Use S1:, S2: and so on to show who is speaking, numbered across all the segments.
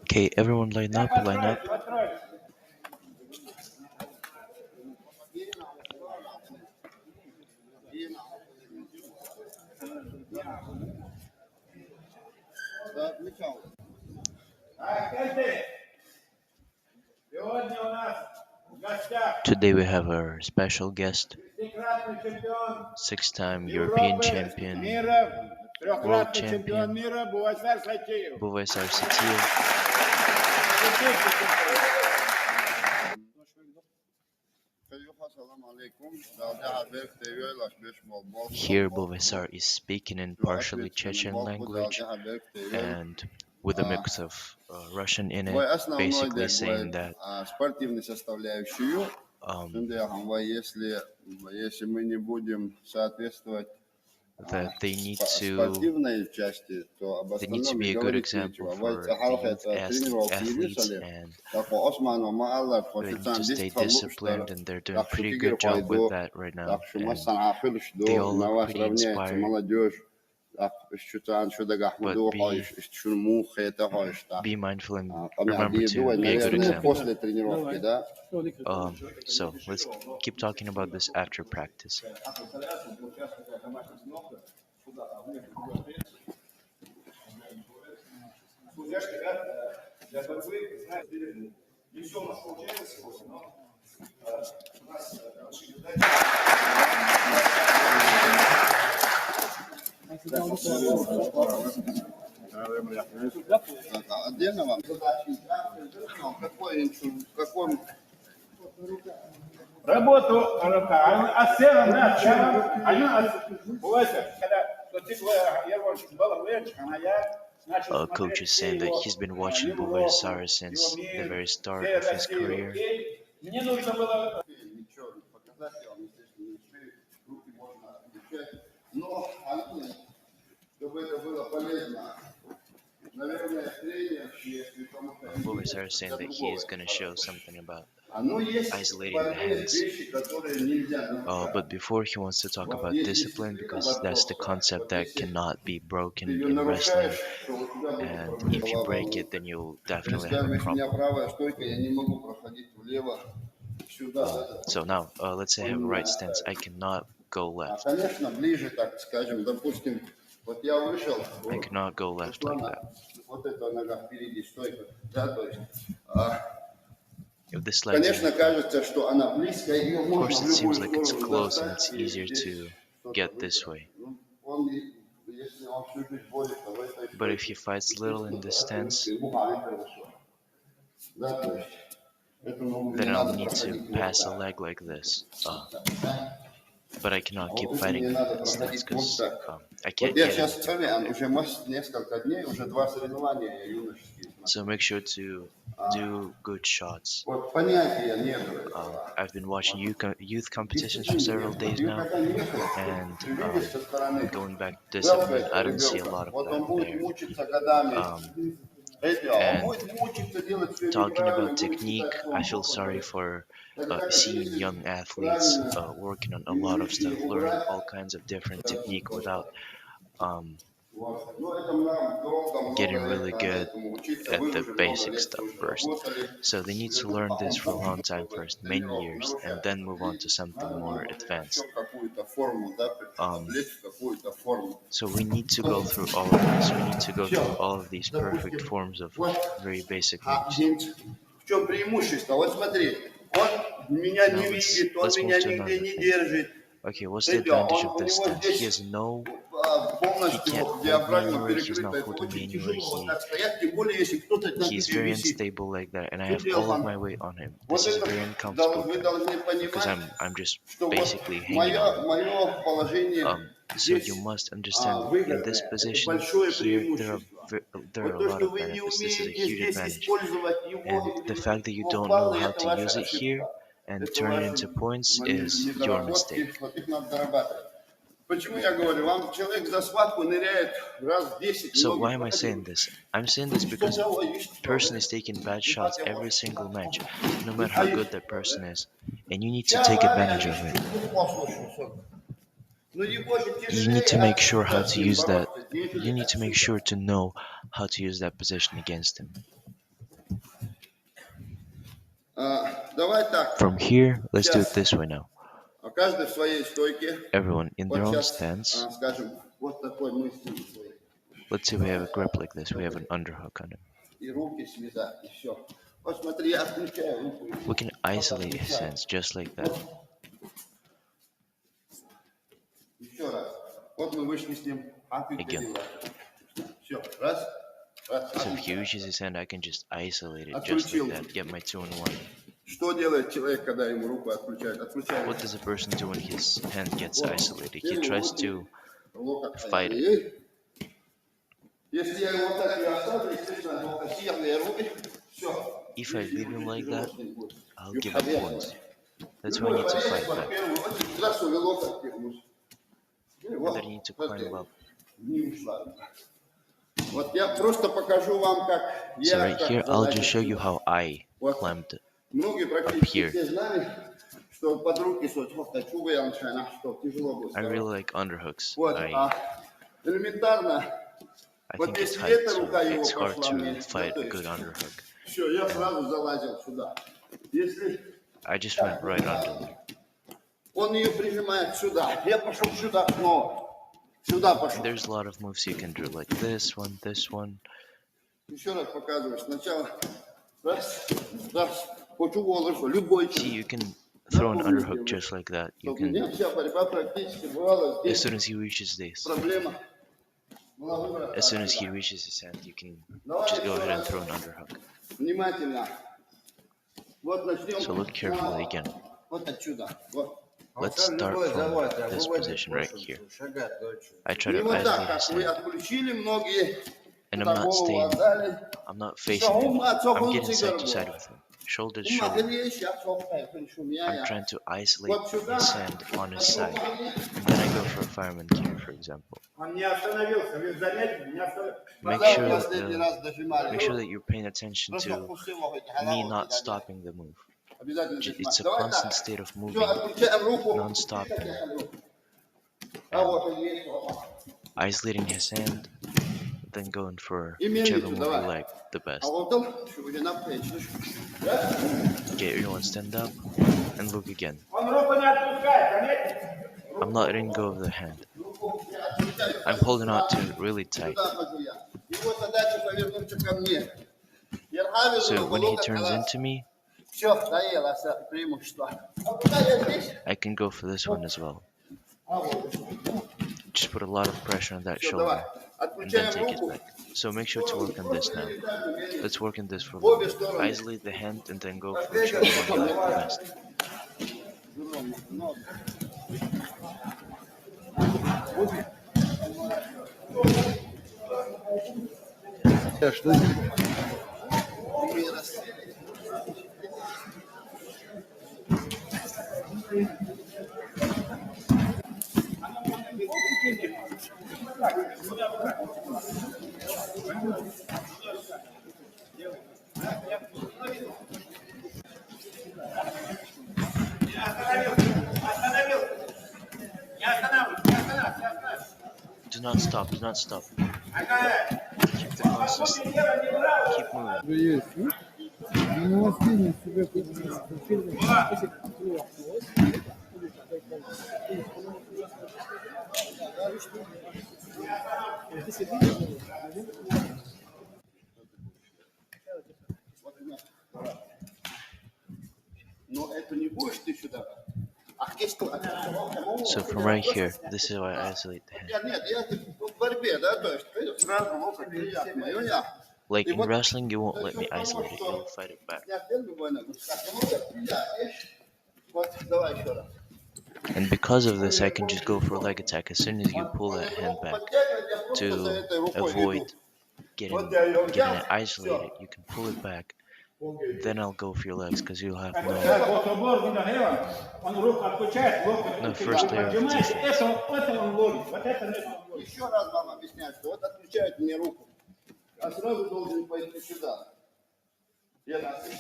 S1: Okay, everyone line up, line up. Today we have our special guest, six-time European champion, world champion, Buvaisara Sайтиева. Here Buvaisaar is speaking in partially Chechen language and with a mix of Russian in it, basically saying that that they need to be a good example for the youth athletes, and they need to stay disciplined, and they're doing a pretty good job with that right now. And they all look pretty inspired. But be mindful and remember to be a good example. So let's keep talking about this after practice. Coach is saying that he's been watching Buvaisaar since the very start of his career. Buvaisaar is saying that he is going to show something about isolating the hands. But before, he wants to talk about discipline, because that's the concept that cannot be broken in wrestling. And if you break it, then you'll definitely have a problem. So now, let's say I have a right stance. I cannot go left. I cannot go left like that. If this leg is in front, of course it seems like it's close and it's easier to get this way. But if he fights little in this stance, then I'll need to pass a leg like this. But I cannot keep fighting in that stance because I can't get anything from there. So make sure to do good shots. I've been watching youth competitions for several days now, and going back to discipline, I don't see a lot of that there. And talking about technique, I feel sorry for seeing young athletes working on a lot of stuff, learning all kinds of different technique without getting really good at the basic stuff first. So they need to learn this for a long time first, many years, and then move on to something more advanced. So we need to go through all of this. We need to go through all of these perfect forms of very basic moves.
S2: В чем преимущество? Вот смотри, он меня не видит, он меня нигде не держит.
S1: Okay, what's the advantage of this stance? He has no, he can't hold me anywhere, he's not holding me anywhere, he's very unstable like that, and I have all of my weight on him. This is very uncomfortable because I'm just basically hanging on him. So you must understand, in this position here, there are a lot of benefits. This is a huge advantage, and the fact that you don't know how to use it here and turn it into points is your mistake. So why am I saying this? I'm saying this because a person is taking bad shots every single match, no matter how good that person is, and you need to take advantage of it. You need to make sure how to use that. You need to make sure to know how to use that position against him. From here, let's do it this way now. Everyone in their own stance. Let's say we have a grip like this. We have an underhook on him. We can isolate his hands just like that. Again. So if he reaches his hand, I can just isolate it just like that. Get my 2-in-1. What does a person do when his hand gets isolated? He tries to fight it. If I leave him like that, I'll give him points. That's why I need to fight back. And then I need to climb up. So right here, I'll just show you how I climbed up here. I really like underhooks. I think it's hard to fight a good underhook. I just went right under there. And there's a lot of moves you can do, like this one. See, you can throw an underhook just like that. You can, as soon as he reaches this, as soon as he reaches his hand, you can just go ahead and throw an underhook. So look carefully again. Let's start from this position right here. I try to isolate his hand. And I'm not facing him. I'm getting side to side with him. Shoulder to shoulder. I'm trying to isolate his hand on his side. And then I go for a fireman carry, for example. Make sure that you're paying attention to me not stopping the move. It's a constant state of moving, non-stopping, isolating his hand, then going for whichever move you like the best. Okay, everyone stand up and look again. I'm not letting go of the hand. I'm holding on to it really tight. So when he turns into me, I can go for this one as well. Just put a lot of pressure on that shoulder and then take it back. So make sure to work on this now. Let's work on this for a moment. Isolate the hand and then go for whichever one you like the best. Do not stop, do not stop. Keep the consistency. Keep moving. So from right here, this is how I isolate the hand. Like in wrestling, you won't let me isolate it, you'll fight it back. And because of this, I can just go for a leg attack as soon as you pull that hand back to avoid getting it isolated. You can pull it back, then I'll go for your legs because you'll have no first layer of defense.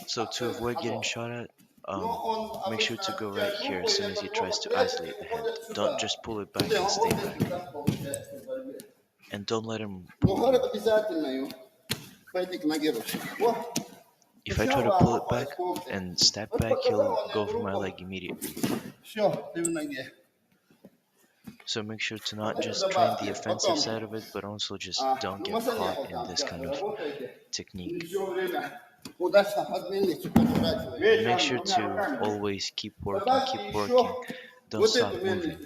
S1: So to avoid getting shot at, make sure to go right here as soon as he tries to isolate the hand. Don't just pull it back and stay back. And don't let him pull you. If I try to pull it back and step back, he'll go for my leg immediately. So make sure to not just train the offensive side of it, but also just don't get caught in this kind of technique. And make sure to always keep working. Don't stop moving.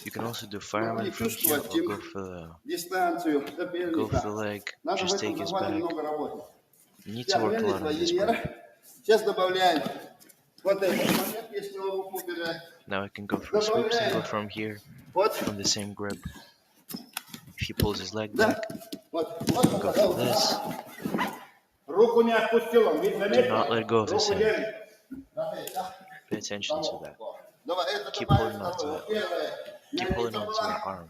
S1: You can also do fireman from here, or go for the leg, just take his back. You need to work a lot on this part. Now I can go for sweeps and go from here, from the same grip. If he pulls his leg back, go for this. Do not let go of his hand. Pay attention to that. Keep holding on to that. Keep holding on to your arm.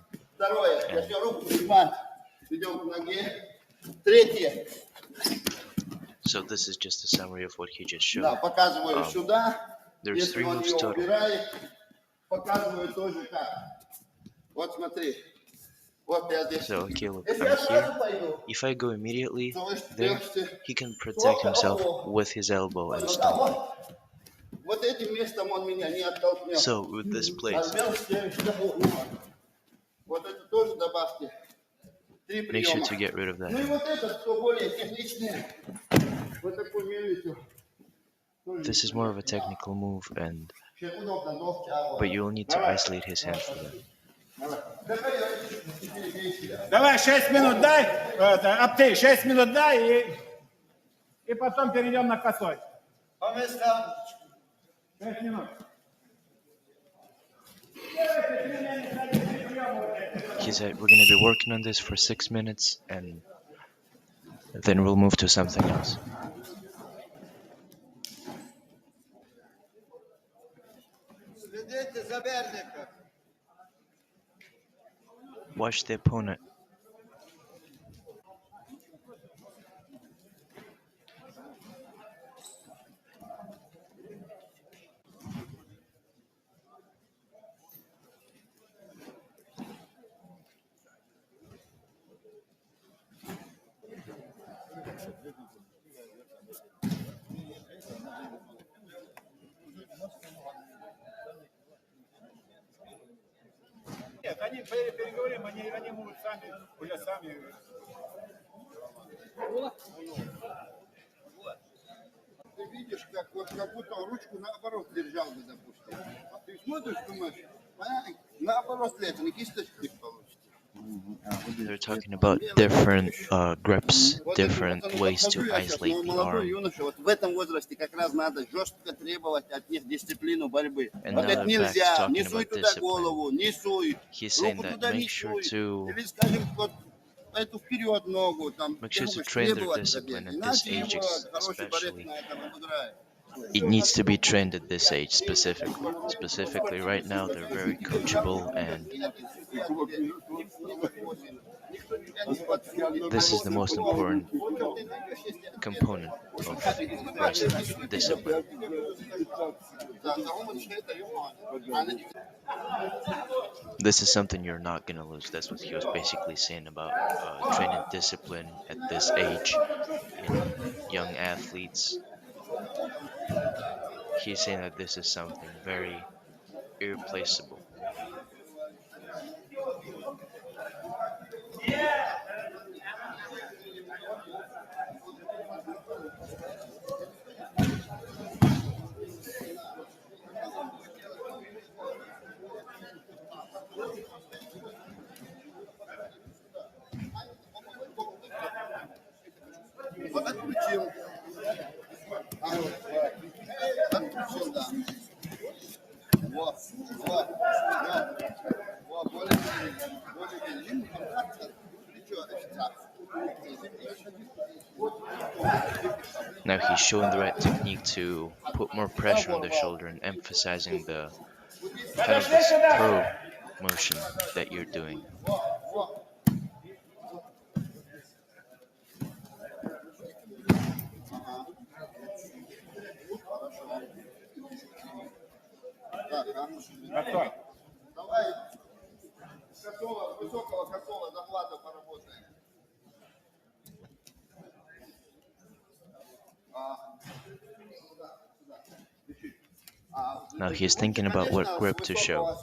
S1: So this is just a summary of what he just showed. There's 3 moves total. So okay, look, I'm here. If I go immediately there, he can protect himself with his elbow and stomp. So with this place, make sure to get rid of that hand. This is more of a technical move, but you'll need to isolate his hand for that.
S3: Давай 6 минут дай, Аптей, 6 минут дай, и потом перейдем на косой. 6 минут.
S1: He said we're going to be working on this for 6 minutes, and then we'll move to something else. Watch the opponent.
S3: Нет, они переговорим, они могут сами, уже сами.
S2: Ты видишь, как будто ручку наоборот держал бы, допустим. А ты смотришь, думаешь, наоборот, не кисточкой получится.
S1: They're talking about different grips, different ways to isolate the arm. And now they're back talking about discipline. He's saying that make sure to train their discipline at this age, especially. It needs to be trained at this age specifically. Specifically, right now they're very coachable, and this is the most important component of wrestling, discipline. This is something you're not going to lose. That's what he was basically saying about training discipline at this age in young athletes. He's saying that this is something very irreplaceable. Now he's showing the right technique to put more pressure on the shoulder and emphasizing the kind of this throw motion that you're doing.
S3: Готовь.
S2: Давай высокого косого захвата поработаем.
S1: Now he's thinking about what grip to show.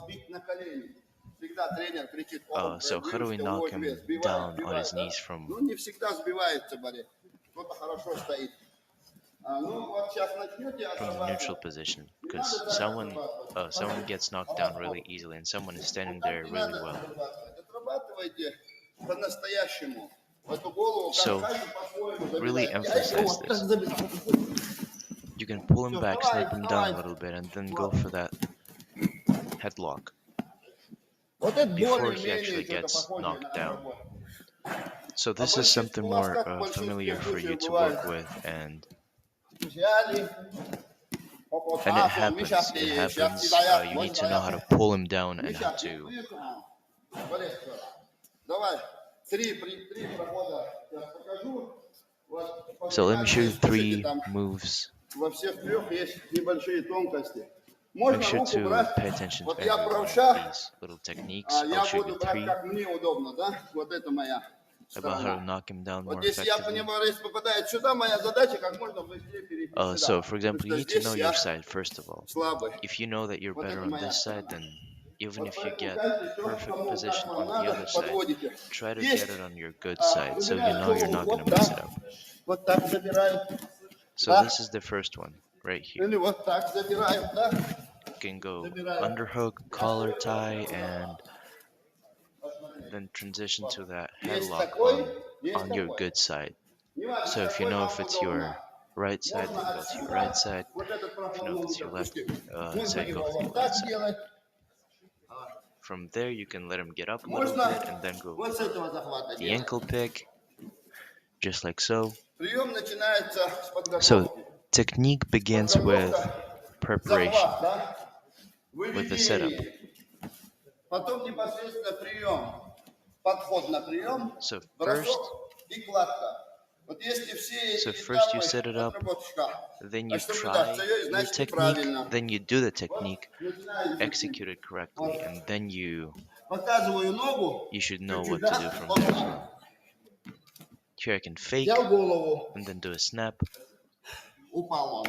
S1: So how do we knock him down on his knees from
S2: Не всегда сбивается борец. Кто-то хорошо стоит.
S1: the neutral position? Because someone gets knocked down really easily and someone is standing there really well. So really emphasize this. You can pull him back, snap him down a little bit, and then go for that headlock before he actually gets knocked down. So this is something more familiar for you to work with, and it happens. You need to know how to pull him down and how to. So let me show you 3 moves. Make sure to pay attention to these little techniques. I'll show you 3 about how to knock him down more effectively. So, for example, you need to know your side first of all. If you know that you're better on this side, then even if you get perfect position on the other side, try to get it on your good side so you know you're not going to mess it up. So this is the first one right here. You can go underhook, collar tie, and then transition to that headlock on your good side. So if you know if it's your right side, then go to your right side. If you know if it's your left side, go to your left side. From there, you can let him get up a little bit and then go the ankle pick, just like so. So technique begins with preparation, with the setup. So first you set it up, then you try your technique, then you do the technique, execute it correctly, and then you should know what to do from there as well. Here I can fake, and then do a snap,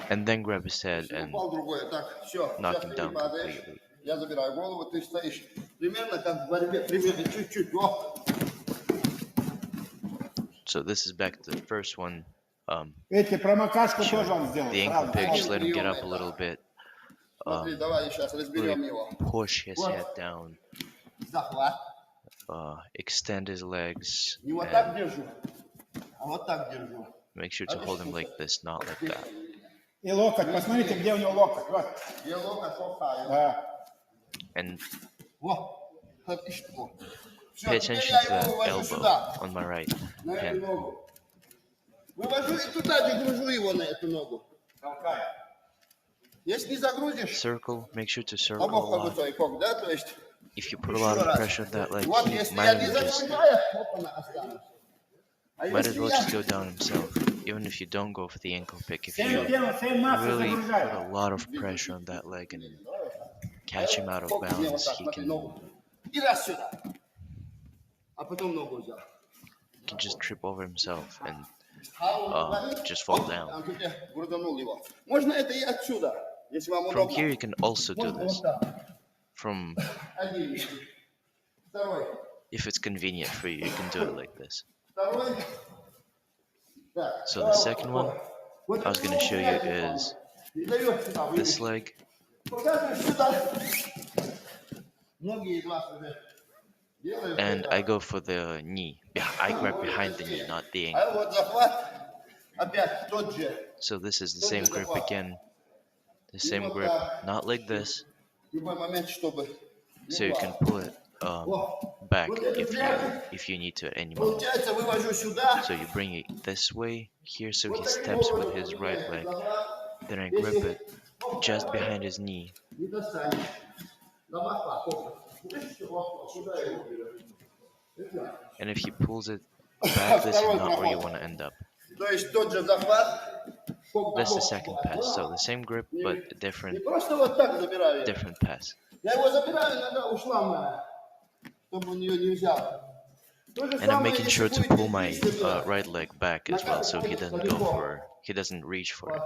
S1: and then grab his head and knock him down completely. So this is back to the first one. The ankle pick, just let him get up a little bit. Really push his head down. Extend his legs. And make sure to hold him like this, not like that. And pay attention to that elbow on my right hand. Circle, make sure to circle a lot. If you put a lot of pressure on that leg, he might as well just go down himself. Even if you don't go for the ankle pick, if you really put a lot of pressure on that leg and catch him out of balance, he can just trip over himself and just fall down. From here you can also do this. If it's convenient for you, you can do it like this. So the second one I was going to show you is this leg. And I go for the knee. I grab behind the knee, not the ankle. So this is the same grip again. The same grip, not like this. So you can pull it back if you need to at any moment.
S2: Получается, вывожу сюда.
S1: So you bring it this way here, so he steps with his right leg. Then I grip it just behind his knee.
S2: Не достанешь.
S1: And if he pulls it back, this is not where you want to end up.
S2: То есть тот же захват.
S1: That's the second pass. So the same grip, but a different
S2: Просто вот так забираю.
S1: different pass.
S2: Я его забираю, иногда ушла моя, чтобы он ее не взял.
S1: And I'm making sure to pull my right leg back as well, so he doesn't reach for it.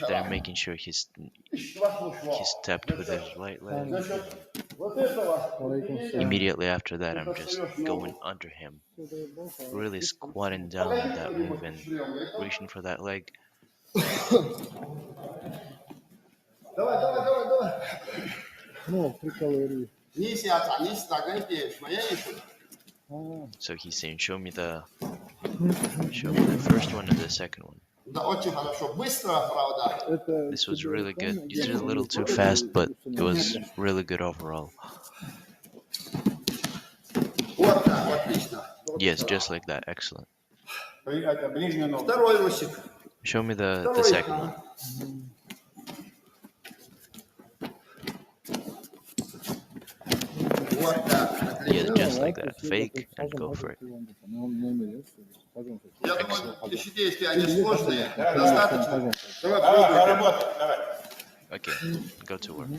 S1: Then I'm making sure he stepped with his right leg. Immediately after that, I'm just going under him, really squatting down with that move and reaching for that leg. So he's saying, show me the first one and the second one. This was really good. You did it a little too fast, but it was really good overall. Yes, just like that. Excellent. Show me the second one. Yes, just like that. Fake and go for it. Okay, go to work.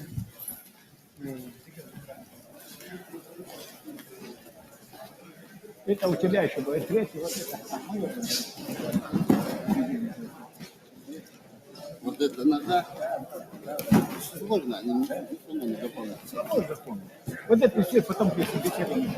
S3: Это у тебя еще будет третий, вот это.
S2: Вот это нога. Сложно, не дополняется.
S3: Можно помнить. Вот это все потом присоединить.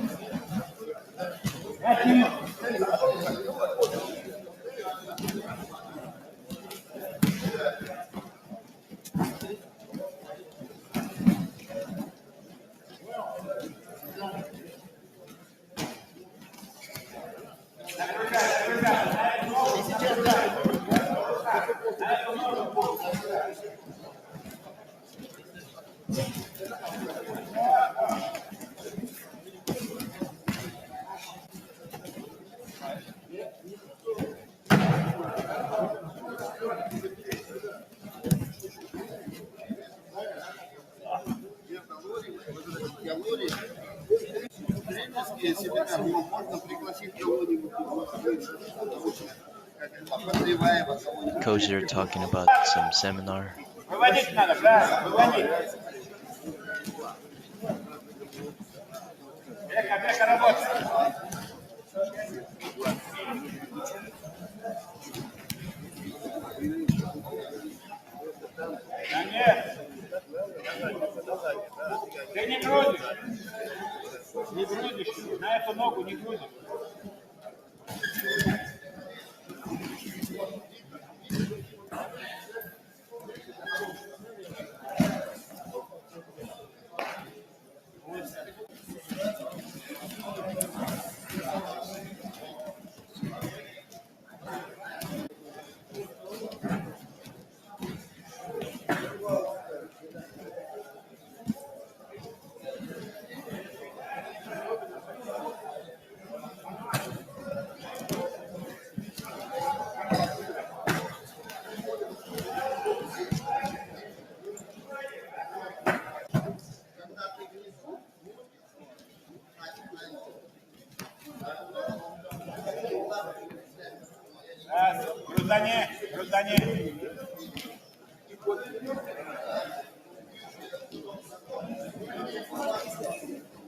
S1: Coach, they're talking about some seminar.
S3: Выводить надо, правильно, выводить. Бега, работай. Да нет. Ты не грузишь. Не грузишь. На эту ногу не грузишь. Грузани.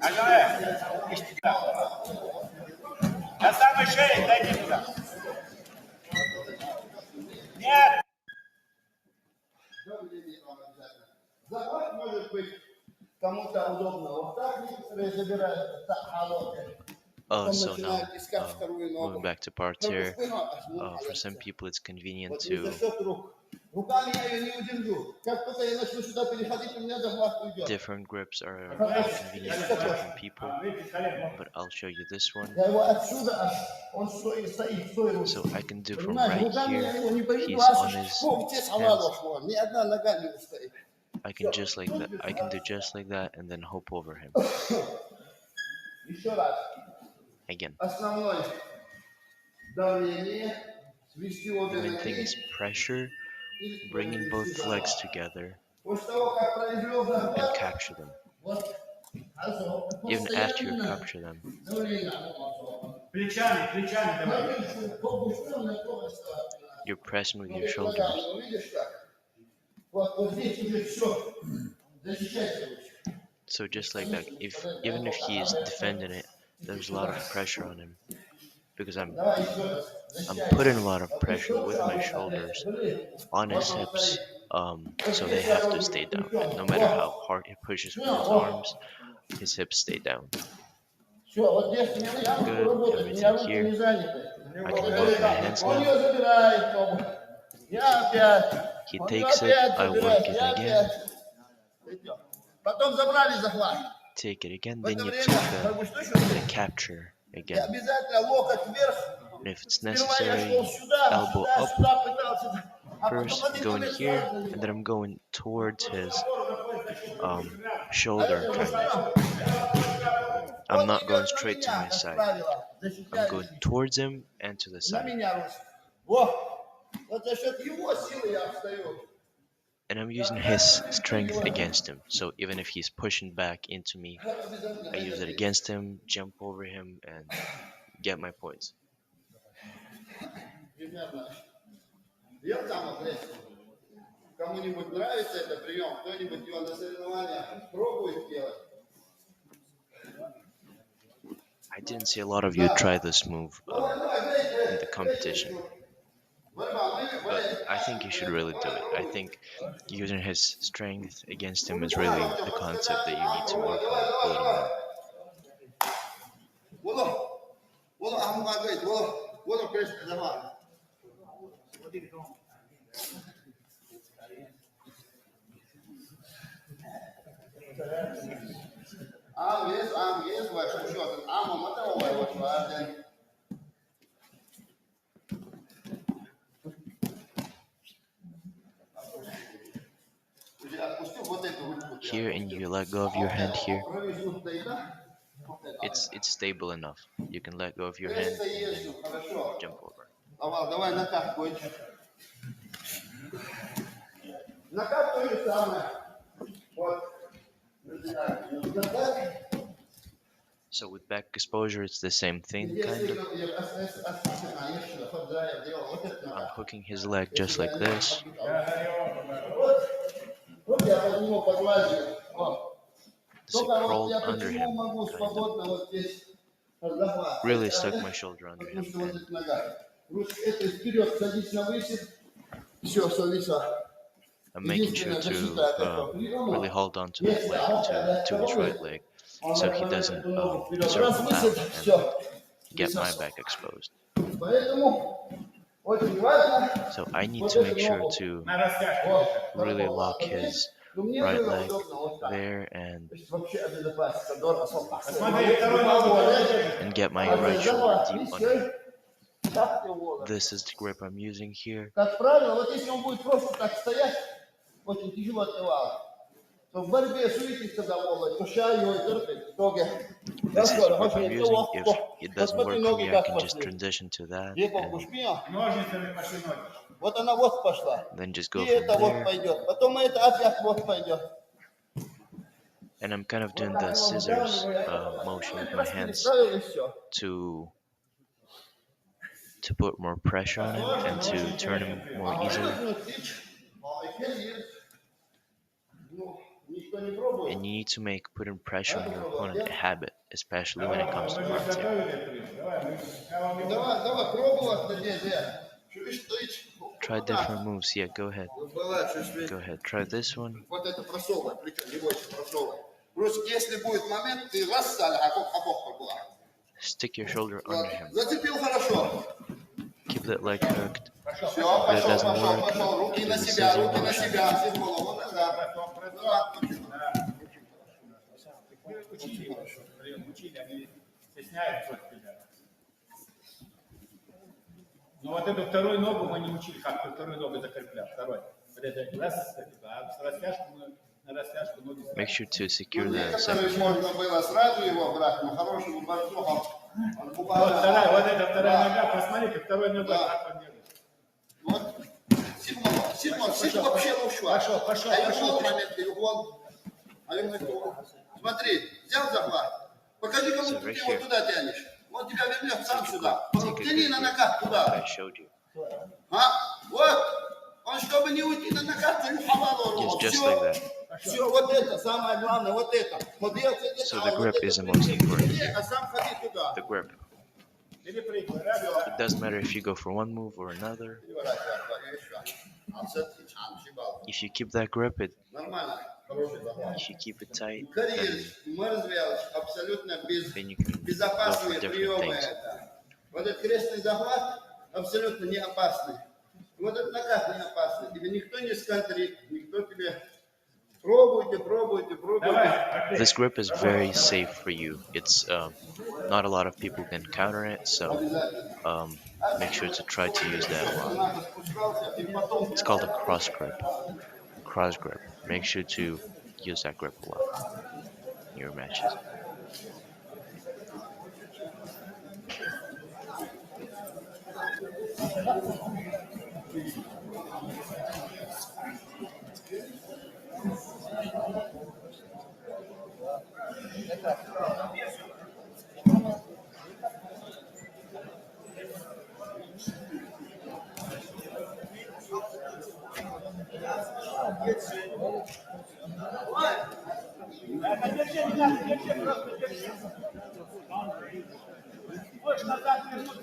S3: Алло, на самой шее дойди туда. Нет.
S2: Захват может быть кому-то удобно. Вот так некоторые забирают так холодные.
S1: So now, moving back to parterre, for some people it's convenient to... Different grips are convenient for different people, but I'll show you this one. So I can do from right here, he's on his hands. I can just like that. I can do just like that and then hop over him
S2: Еще раз.
S1: again.
S2: Основное давление. Свести
S1: The
S2: обе
S1: main thing
S2: ноги.
S1: is pressure,
S2: И
S1: bringing both legs together
S2: после того, как произвел
S1: and
S2: захват,
S1: capture them.
S2: вот,
S1: Even after you capture them,
S2: давление.
S3: Плечами давай.
S1: you're pressing with your shoulders.
S2: Ну, видишь как? Вот здесь уже все. Защищайся лучше.
S1: So just like that, even if he is defending it, there's a lot of pressure on him because I'm putting a lot of pressure with my shoulders on his hips. So they have to stay down. And no matter how hard he pushes with his arms, his hips stay down.
S2: Все, вот здесь не я буду работать, у меня руки не заняты.
S1: I can work my hands
S2: Он
S1: now.
S2: ее забирает, Том. Я опять.
S1: He
S2: Он ее
S1: takes it,
S2: опять
S1: I work
S2: забирает,
S1: it
S2: я
S1: again,
S2: опять. Потом забрали захват.
S1: take it again,
S2: В
S1: then
S2: это
S1: you
S2: время,
S1: took
S2: как бы, что еще
S1: the
S2: делать?
S1: capture
S2: И
S1: again.
S2: обязательно локоть вверх.
S1: And if it's
S2: Сперва я
S1: necessary,
S2: шел сюда,
S1: elbow
S2: сюда,
S1: up
S2: сюда пытался. А потом
S1: first,
S2: в один
S1: going
S2: момент
S1: here,
S2: сразу
S1: and then I'm going towards his
S2: А
S1: shoulder,
S2: это
S1: kind of. I'm
S2: Он
S1: not going
S2: идет на
S1: straight to
S2: меня,
S1: my
S2: как
S1: side.
S2: правило.
S1: I'm
S2: Защищает
S1: going
S2: защиту.
S1: towards him and to the
S2: На
S1: side.
S2: меня русь. Вот за счет его силы я встаю.
S1: And I'm using his strength against him. So even if he's pushing back into me, I use it against him, jump over him, and get my points.
S2: Примерно. Я там ответил. Кому-нибудь нравится этот прием, кто-нибудь его на соревнованиях пробует делать?
S1: I didn't see a lot of you try this move in the competition, but I think you should really do it. I think using his strength against him is really the concept that you need to work on building more. Here, and you let go of your hand here. It's stable enough. You can let go of your hand and then jump over.
S2: Давай накатку. Накат то же самое. Вот.
S1: So with back exposure, it's the same thing, kind of. I'm hooking his leg just like this. So crawled under him, kind of. Really stuck my shoulder under him. And I'm making sure to really hold on to that leg, to his right leg, so he doesn't circle out and get my back exposed. So I need to make sure to really lock his right leg there and get my right shoulder deep under him. This is the grip I'm using here.
S2: Как правило, вот если он будет просто так стоять, очень тяжело отливало, то в борьбе суетится за волой, то шаг его терпит, в итоге.
S1: This is the grip I'm using. If it doesn't work for me, I can just transition to that
S2: Вот она вот пошла.
S1: and then just go
S2: И
S1: from
S2: это вот
S1: there.
S2: пойдет. Потом это опять вот пойдет.
S1: And I'm kind of doing the scissors motion with my hands to put more pressure on him and to turn him more easily. And you need to make putting pressure on your opponent a habit, especially when it comes to boxing. Try different moves. Yeah, go ahead. Go ahead. Try this one.
S2: Вот это просовывай, причем не бойся просовывай. Просто если будет момент, ты раз стали, а бок была.
S1: Stick your shoulder under him.
S2: Зацепил хорошо.
S1: Keep that leg hooked.
S2: Все,
S1: If it doesn't
S2: пошел.
S1: work,
S2: Руки
S1: do
S2: на
S1: the
S2: себя,
S1: scissor
S2: руки на
S1: motion.
S2: себя. Все голову, вот назад.
S3: Учили, они стесняются тебя. Но вот эту вторую ногу мы не учили, как вторую ногу закреплять. Второй. Вот это раз, а растяжку мы
S1: Make sure to secure the
S2: Некоторые
S1: separation.
S2: можно было сразу его брать, но хорошему борцу он
S3: Вот
S2: буквально...
S3: вот эта вторая нога, посмотрите, второй ногой как он делает.
S2: Вот. Сигма вообще ушла.
S3: Пошел.
S2: Момент, смотри, взял захват. Покажи, кому
S1: So
S2: ты
S1: right
S2: его
S1: here.
S2: туда тянешь. Он тебя вернет сам сюда.
S1: Take a
S2: Тяни
S1: good
S2: на
S1: grip
S2: ногах
S1: that
S2: туда.
S1: I showed you.
S2: Вот. Он, чтобы не уйти на ногах, то и хавалу
S1: Yes,
S2: рвал.
S1: just like that.
S2: Все, вот это, самое главное, вот это. Вот
S1: So the grip is the most important here.
S2: А сам ходи туда.
S1: The grip.
S3: Перепрыгивай, раз,
S1: It doesn't matter if you go for one move or another. If you keep that grip,
S2: Нормально. Хороший захват.
S1: if you keep it tight,
S2: Карьер, мы развивались абсолютно
S1: then you can go for
S2: безопасные
S1: different
S2: приемы.
S1: things.
S2: Вот этот крестный захват абсолютно не опасный. Вот этот накат не опасный. Тебе никто не скантрит, никто тебе... Пробуйте.
S1: This grip is very safe for you. It's not a lot of people can counter it, so make sure to try to use that a lot. It's called a cross grip. Cross grip. Make sure to use that grip a lot in your matches.
S3: Больше назад вернуть.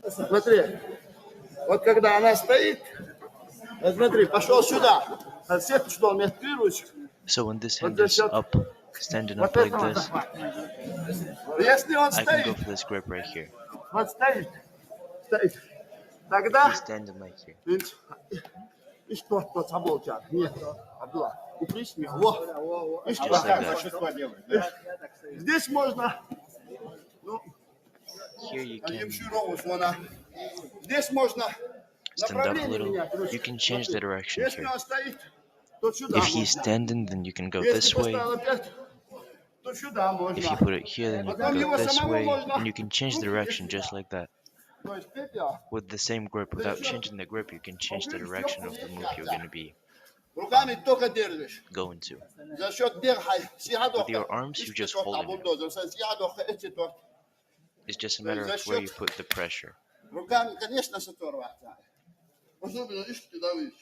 S2: Смотри, вот когда она стоит, вот смотри, пошел сюда. А все, что он вместо ручек.
S1: So when this hand is up, standing up like this,
S2: Если он
S1: I can go
S2: стоит,
S1: for this grip right here.
S2: вот стоит, тогда
S1: He's standing like here.
S2: и что собой тянет? Нет, Абдулла, упрись меня. Во, и что?
S1: Just like that.
S3: Большинство делают, да?
S2: Здесь можно, ну,
S1: Here you can
S2: здесь можно
S1: stand up a
S2: направление
S1: little.
S2: менять.
S1: You can change the direction
S2: Если
S1: here.
S2: он стоит, то сюда
S1: If he's
S2: можно.
S1: standing, then you can go
S2: Если
S1: this way.
S2: поставил опять, то сюда можно.
S1: If you put it here, then you can go this way. And you can change the direction just like that.
S2: То есть пепел
S1: With the same grip, without changing the grip, you can change the direction of the move you're going to be
S2: руками только держишь.
S1: going to.
S2: За счет бегай.
S1: With your arms, you just hold it. It's just a matter of where you put the pressure.
S2: Руками, конечно, с оторваться. Особенно, видишь, ты давишь.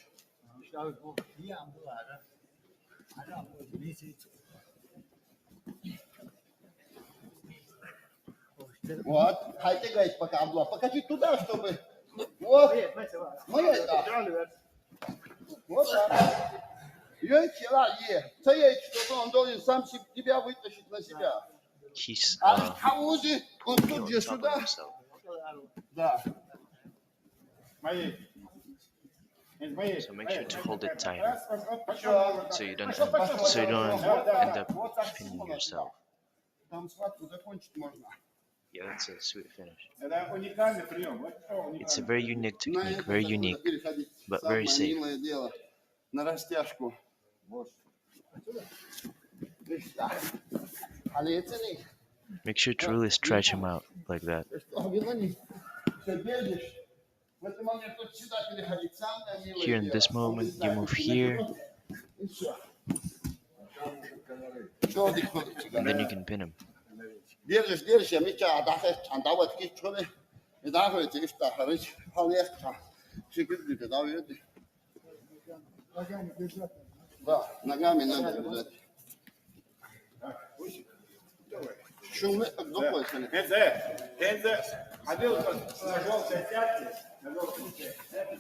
S2: Вот, хайде гайд пока Абдулла. Покажи туда, чтобы... Вот, мы это. Вот так. Что он должен сам тебя вытащить на себя.
S1: He's
S2: А Хаузи, он
S1: on
S2: тут же
S1: top of
S2: сюда.
S1: himself.
S2: Да.
S3: Моей. Моей.
S1: So make sure to hold it tight,
S3: Раз, пошел.
S1: so you don't end up pinning yourself.
S2: Там схватку закончить можно.
S1: Yeah, that's a sweet finish.
S3: Это уникальный прием. Вот что
S1: It's a
S3: уникальный.
S1: very unique technique, very unique, but very
S2: Самое
S1: safe.
S2: милое дело. На растяжку.
S1: Make sure to really stretch him out like that. Here in this moment, you move here, And then you can pin him.
S2: Держишь, я меча, а вот такие чёрные, и да, вот эти что, хорошо, холодно, секунду, да, вот. Да, ногами надо держать. Шумы, какой сын?
S3: Хензе, ходил на желтой сетке, на желтой сетке.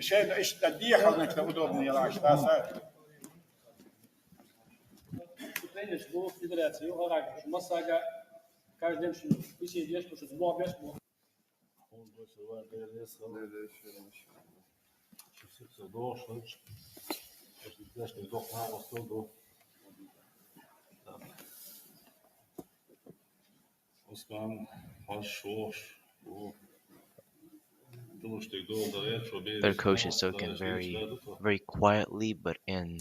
S3: Еще доехал, значит, удобнее лучше.
S4: До федерации, массага, каждый день посидишь, потому что сбор без сбор.
S1: Their coach is spoken very quietly, but in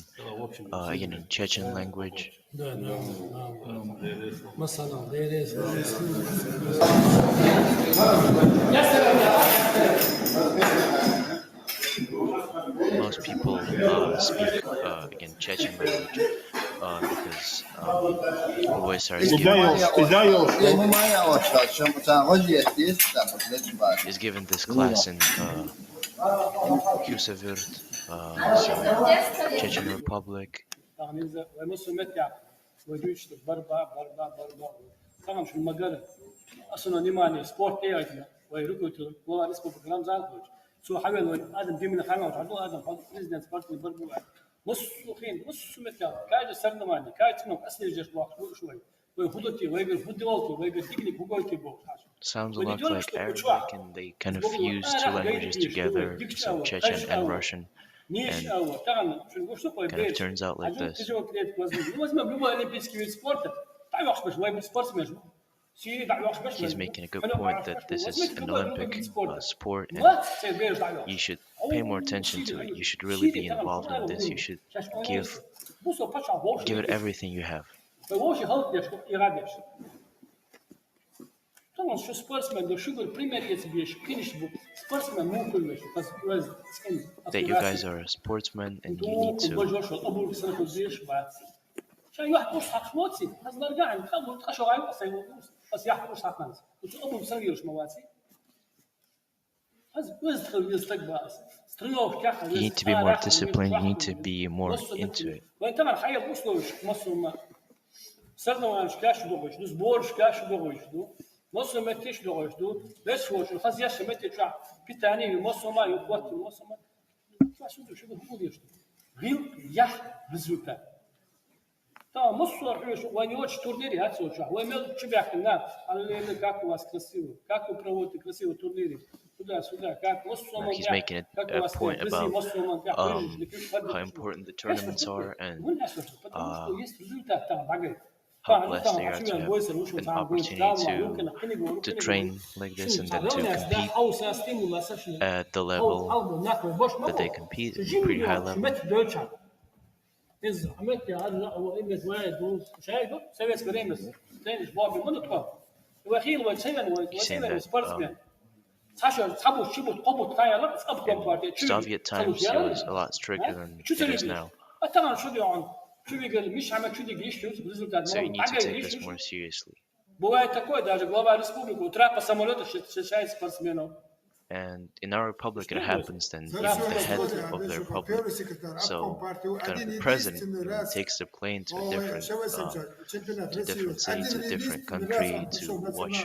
S1: again in Chechen language. Most people speak again Chechen language because Buvaisaara is given this class in Khusavirt, Chechen Republic.
S4: طبعا في المجال اصلا نيماني سبورت ايه ويركض والله نسبه بكلام زالكوج سو حاول ادم دي من خامه وعدو ادم بريزيدنت بارتي بربو نص خين نص متى كاج سرنا ماني كاج تنو اصلي جش بوقت شوي ويخدتي ويقول فوتبول ويقول تكنيك وقولتي بو
S1: Sounds a lot like Arabic, and they kind of fuse two languages together, so Chechen and Russian, and kind of turns out like this. He's making a good point that this is an Olympic sport, and you should pay more attention to it. You should really be involved in this. You should give it everything you have. That you guys are a sportsman and you need to be more disciplined, you need to be more into it.
S4: Да, мусор, войнёч турнире, отсюда. Воймел чебякна, але как у вас красиво, как вы проводите красивые турниры, туда-сюда, как
S1: He's making a point about how important the tournaments are and how blessed they are to have an opportunity to train like this and then to compete at the level that they compete, at a pretty high level. He's saying that in Soviet times it was a lot stricter than it is now. So you need to take this more seriously. And in our republic, it happens then if the head of the republic, so kind of the president, takes the plane to a different city, to a different country to watch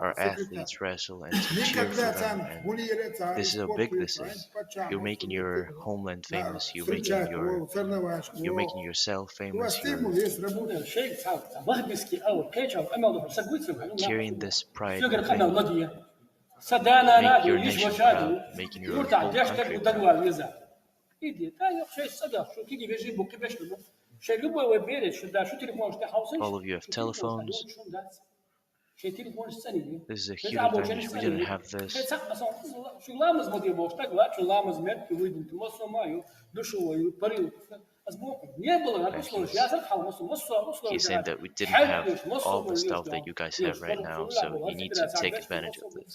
S1: our athletes wrestle and to cheer for them. And this is how big this is. You're making your homeland famous. You're making yourself famous. You're carrying this pride within. Make your nation proud, making your whole country proud. All of you have telephones. This is a huge advantage. We didn't have this. He's saying that we didn't have all the stuff that you guys have right now, so you need to take advantage of this.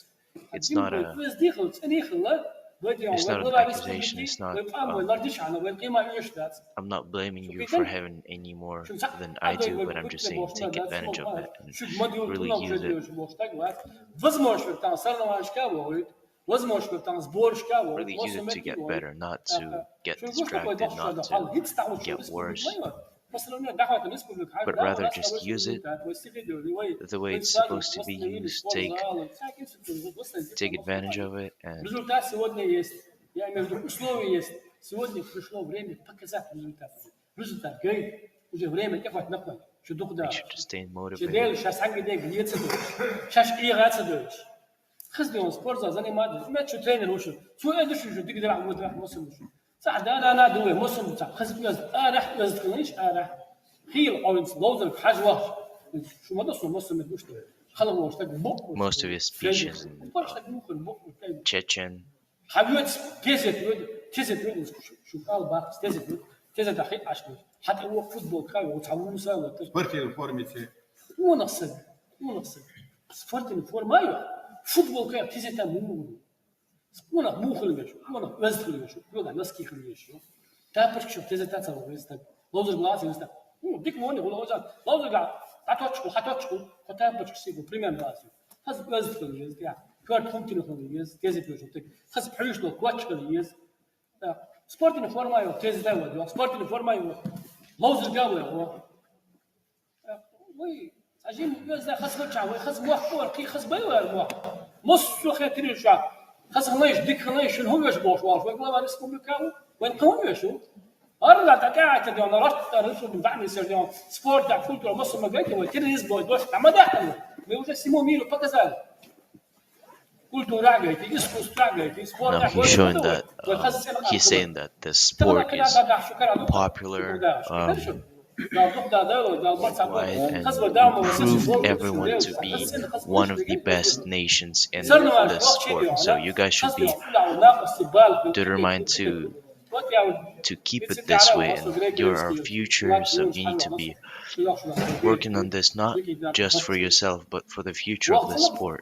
S1: It's not an accusation. It's not. I'm not blaming you for having any more than I do, but I'm just saying take advantage of it and really use it. Really use it to get better, not to get distracted, not to get worse, but rather just use it the way it's supposed to be used. Take advantage of it and make sure to stay motivated.
S4: خذ سبورت заниматься ما شو ترينر وشو شو ادري شو تقدر عمود راح موسم شو ساعد انا دوي موسم تاع خذ راح لازم راح هيل اونس لوزر حاجه واحد شو ما تصل موسم مش خلوا
S1: most of his speeches in Chechen.
S4: حبيت تزت شو قال باقي تزت اخي عشان حتى هو فوتبول كاي وتعاونوا سوا
S3: سبورتي الفورميتي
S4: مو نقصد سبورتي الفورمايو فوتبول كاي تزت مو مو خليش مو بس خليش لو ده ناس كي خليش تابش شو تزت تصور ويست لوزر بلاس ويست ديك موني ولا لوزر حتوتشكو تابش سيبو بريمير بلاس هز بس خليش يا كارت كونتينو خليش تزت شو تك خز بحريش لو كواتش خليش سبورتي الفورمايو تزت ودو سبورتي الفورمايو لوزر قاوي هو وي عجيب بس خص بتشعوي خص موحور كي خص بيوه موح مص خاطري شع خص خلاش ديك خلاش هو واش بوش واش والله ما نسكم كاو وين قوم شو ارجع تقاعد تدي انا رحت رسول بنفعني سيرجون سبورت تاع كولتور مص ما قلت له تنس بوي دوش ما داخل ما وجه سيمو ميلو بكذا كولتور راجعتي اسكو راجعتي سبورت
S1: Now he's showing that he's saying that the sport is popular wide and improve everyone to be one of the best nations in the sport. So you guys should be determined to keep it this way, and you're our future, so you need to be working on this not just for yourself but for the future of the sport.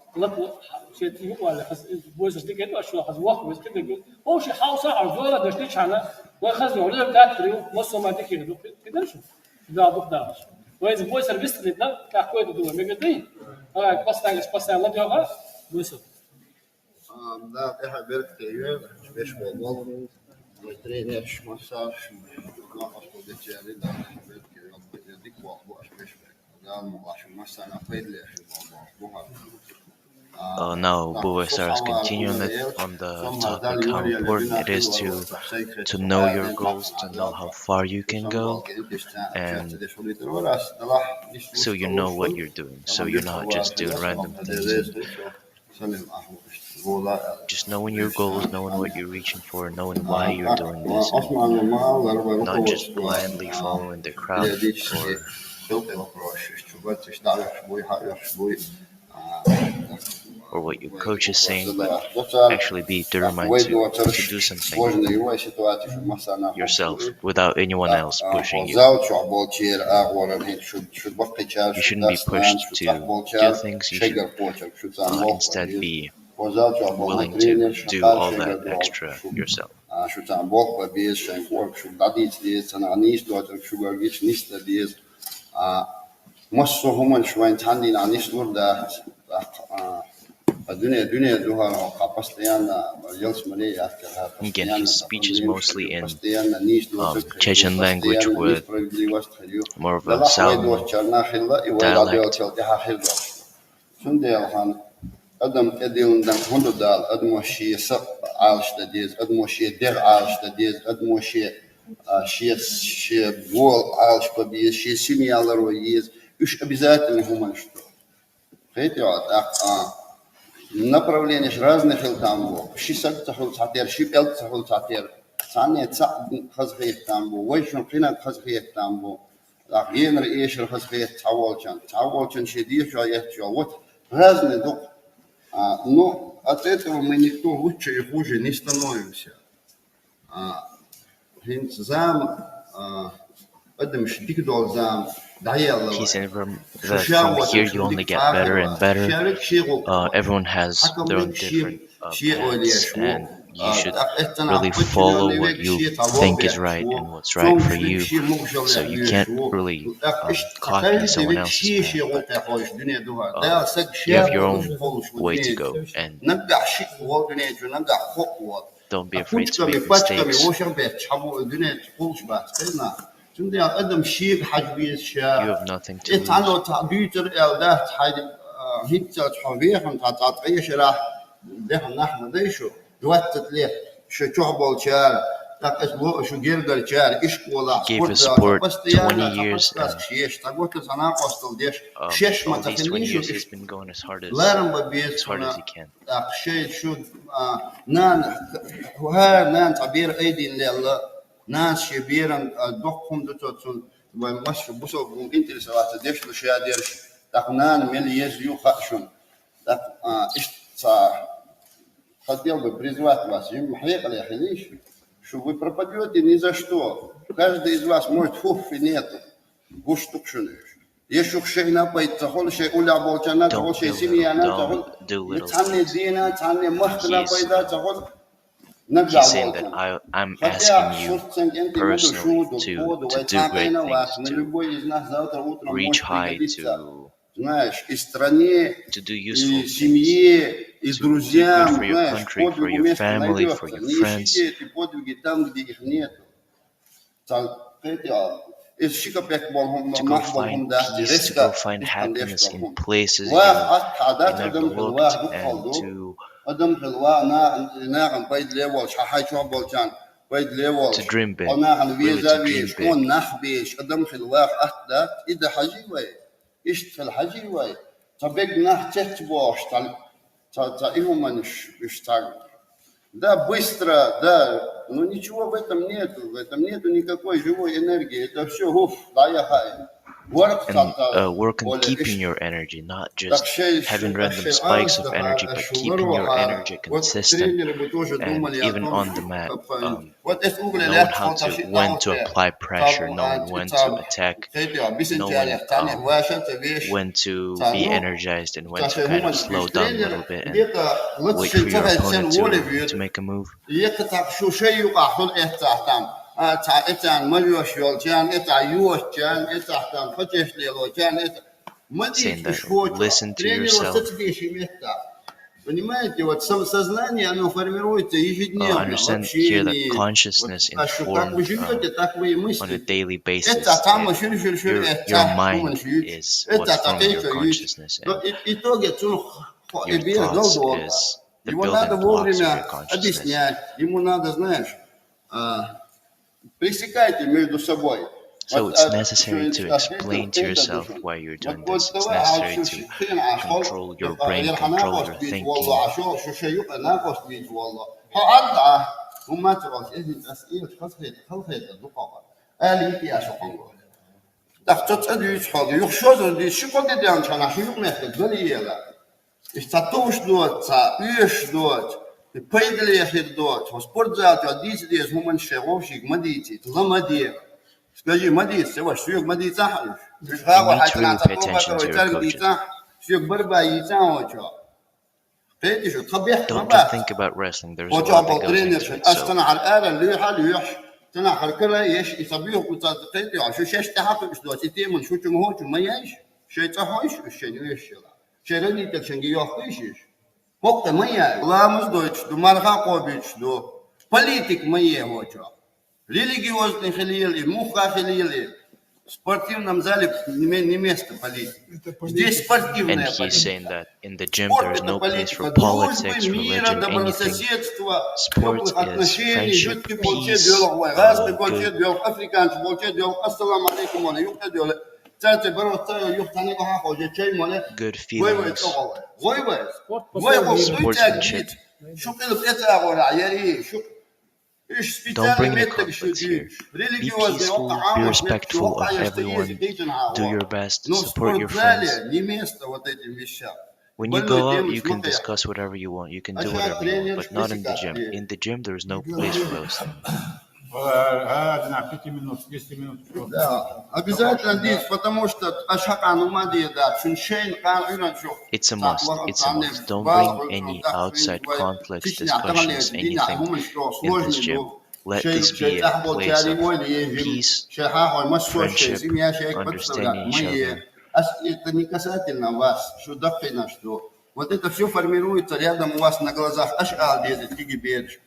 S4: Pois depois serviço de não tá coisa do meu bem. Ah, passar lá de agora. Isso.
S2: Da é werkt hier, best wel wat. De trainers, massage, nog als de jaren dan werkt je op de dik wat best wel. Dan als je massa na pedle,
S1: Now Buvaisaara is continuing on the topic how important it is to know your goals, to know how far you can go, and so you know what you're doing, so you're not just doing random things. Just knowing your goals, knowing what you're reaching for, knowing why you're doing this, and not just blindly following the crowd or what your coach is saying, but actually be determined to do something yourself without anyone else pushing you. You shouldn't be pushed to do things. You should instead be willing to do all that extra yourself. Again, his speech is mostly in Chechen language with more of a Salmo dialect.
S2: Adam edilden hundudal admoshi sap alstadiz admoshi der alstadiz admoshi she wall alstadiz she simyalar есть уж обязательно human что хотите направления разных там шисак тахул цатер шипел тахул цатер цане ца хазхит там вайшон қина хазхит там генер эшер хазхит цаволчан шедир шаят вот разные дух. Но от этого мы никто лучше и хуже не становимся.
S1: He said that from here you only get better and better. Everyone has their own different paths, and you should really follow what you think is right and what's right for you. So you can't really copy someone else's path, but you have your own way to go, and don't be afraid to make mistakes. You have nothing to lose. He gave his support 20 years, and all these 20 years he's been going as hard as he can. ناس يبيرن دقهم دتوتون ومش بوسوم انترسوات ديش لو شاديرش دقنان مليز يو خشون دق хотел бы призвать вас, им приехали, что вы пропадете ни за что. Каждый из вас может фуф и нету. Есть шей напоить, захол шей уля болчана, захол шей семьяна, захол цанне дина, цанне махтна пайда, захол. He's saying that I'm asking you personally to do great things, to reach high, to do useful things, to be good for your country, for your family, for your friends. To go find peace, to go find happiness in places you never looked, and to dream big, really to dream big. Да, быстро, да, но ничего в этом нету никакой живой энергии, это все And work on keeping your energy, not just having random spikes of energy, but keeping your energy consistent. And even on the mat, knowing how to, when to apply pressure, knowing when to attack, knowing when to be energized and when to kind of slow down a little bit and wait for your opponent to make a move. Saying that listen to yourself. Understand here that consciousness informed on a daily basis. Your mind is what's forming your consciousness, and your thoughts is the building blocks of your consciousness. So it's necessary to explain to yourself why you're doing this. It's necessary to control your brain, control your thinking.
S2: Скажи, молись, что шуёк молиться, шуёк
S1: really pay attention to your coaches.
S2: шуёк борьба яйца очо.
S1: Don't just think about wrestling. There's a lot that goes into it. So
S2: Пока моя, ламус дочь, до мархакович, до политик мои хоча. Религиозные халили, муха халили. В спортивном зале не место политики. Здесь спортивная
S1: And he's
S2: политика.
S1: saying that in the gym
S2: Спорт
S1: there is
S2: это
S1: no place
S2: политика
S1: for
S2: дружбы,
S1: politics,
S2: мира,
S1: religion, anything.
S2: добрососедства,
S1: Sports
S2: теплых
S1: is
S2: отношений.
S1: friendship,
S2: Жутки болче
S1: peace,
S2: делал, разный
S1: good,
S2: болче делал, африканцы болче делал, ассаламу алейкум, моля, юхта делал. Царцы барот царю юхта не баха ходжа, чай моля.
S1: good
S2: Войвай
S1: feelings,
S2: тоговай. Войвай.
S4: Спорт
S2: Войвай
S4: по-своему.
S2: хуйтак
S1: sportsmanship.
S2: бит. Шукил это агора, яри, шук.
S1: Don't bring any conflicts here. Be peaceful, be respectful of everyone, do your best, support your friends. When you go out, you can discuss whatever you want, you can do whatever you want, but not in the gym. In the gym, there is no place for those.
S3: 5 минут, 10 минут.
S2: Да, обязательно здесь, потому что
S1: It's a must. It's a must. Don't bring any outside conflicts, discussions, anything in this gym. Let this be a place of peace, friendship, understanding each other.
S2: Это не касательно вас, что доктина, что вот это все формируется рядом у вас на глазах. Ашал едет, Кигиберч.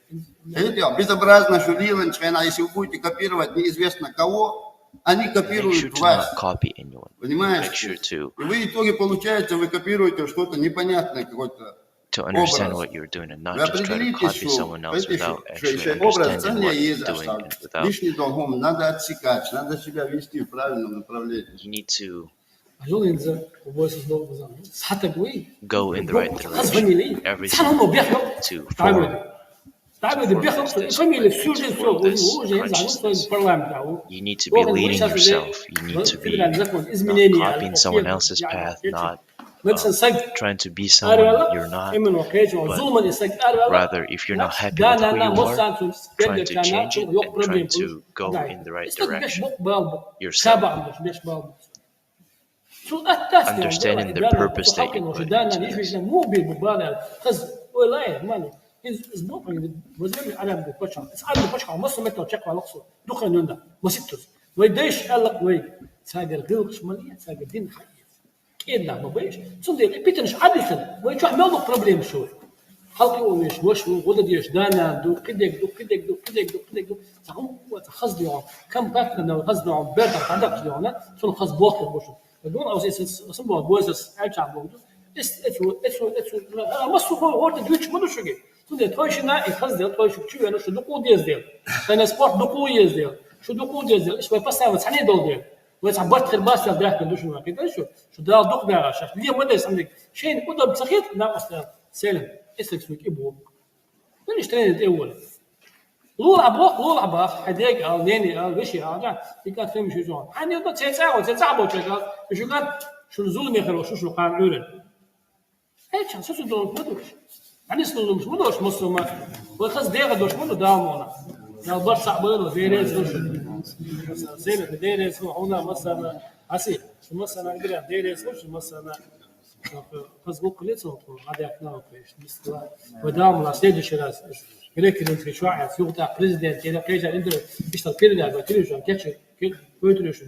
S2: Это безобразно, что Лиланчина, если вы будете копировать неизвестно кого, они
S1: Make sure
S2: копируют
S1: to
S2: вас.
S1: not copy anyone. Make
S2: Понимаете?
S1: sure to
S2: И вы в итоге получается, вы копируете что-то непонятное, какой-то
S1: understand
S2: образ.
S1: what you're doing and not
S2: Вы
S1: just try to
S2: определитесь,
S1: copy
S2: что
S1: someone else without actually
S2: образ
S1: understanding
S2: цене
S1: what
S2: есть
S1: you're doing and
S2: оставить.
S1: without.
S2: Лишний долгом надо отсекать, надо себя вести в правильном направлении.
S1: You need to
S4: أجول إنزا وبويس نو بزام حتى قوي
S1: go in the right
S4: غصبني
S1: direction.
S4: لي
S1: Everything
S4: سان هم بيحلو
S1: to
S4: تعبد
S1: form.
S4: تعبد بيحلو فاميلي سوجي سو هو جاي يزعل في البرلمان تاعو
S1: You need to be leading yourself. You need to be not copying someone else's path, not trying to be someone you're not, but rather, if you're not happy with who you are, trying to change it and trying to go in the right direction yourself. Understanding the purpose that you put into this.
S4: كيدنا ما بيش صندي بيتنش عادة ويشوف ماله بروبليم شوي خلقي ومش ولا ديش دانا دو كدك تعم وتخزدي عم كم باكنا وخزدي عم برد عندك يونا شو خز بوقت وش بدون أو اسمه بوزس أرجع بوده أنا مصر هو تدويش منو شو جي صندي تويشنا يخزدي تويش شو أنا شو دقو ديز ديل أنا سبورت دقو يزديل شو دقو ديزديل إيش بس أنا ثاني دول ديل ويتعبرت خرباس لا داخل دوش ما كده شو ده دوق ده شاف ليه ما ده يسمى شيء قدر بسخيت لا أصلا سالم اسلك سويك إبوه من اشتريت الأول لول عباق حديك أو نيني أو وشي أرجع يقعد فيهم شو جون يعني يبغى تسعة بوشة شو قال شو الظلم يخلو شو قان عورن هيك شو سوسو دول مدوش يعني سلو مش مدوش مسلم وخذ ديغ دوش مدو دامونا لو برص عبالو ديريز دوش زين ديريز هنا مثلا عسير مثلا قدر ديريز وش مثلا فيسبوك ليتو هذا احنا فيش مثل ودام لا سيد شراس غيرك اللي شو عايز يوقع بريزيدنت كده كيجا عنده يشتغل كده ده تيجي كده كده شو